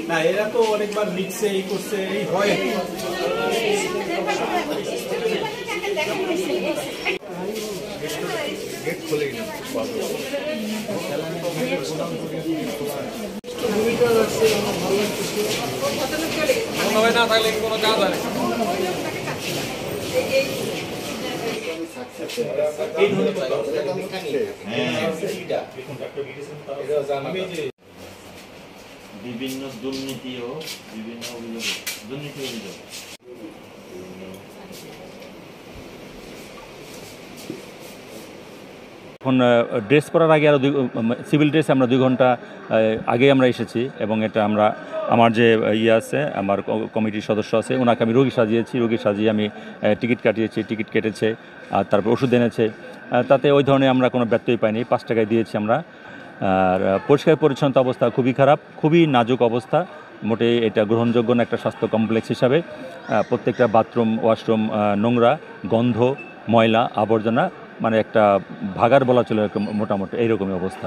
না এরা তো অনেকবার লিখছে এই করছে এই হয় গেট খুলে না থাকলে কোনো কাজ হয় বিভিন্ন দুর্নীতি ও বিভিন্ন অভিযোগ এখন ড্রেস পরার আগে আরও সিভিল ড্রেস আমরা 2 ঘন্টা আগে আমরা এসেছি এবং এটা আমার যে আছে আমার কমিটির সদস্য আছে ওনাকে আমি রোগী সাজিয়ে আমি টিকিট কাটিয়েছি, টিকিট কেটেছে আর তারপর ওষুধ এনেছে, তাতে ওই ধরনের আমরা কোনো ব্যত্যয় পাইনি। 5 টাকায় দিয়েছি আমরা। আর পরিষ্কার পরিচ্ছন্নতা অবস্থা খুবই খারাপ, খুবই নাজুক অবস্থা, মোটে এটা গ্রহণযোগ্য না একটা স্বাস্থ্য কমপ্লেক্স হিসাবে। প্রত্যেকটা বাথরুম ওয়াশরুম নোংরা, গন্ধ, ময়লা আবর্জনা, মানে একটা ভাগার বলা চলে মোটামুটি এইরকমই অবস্থা।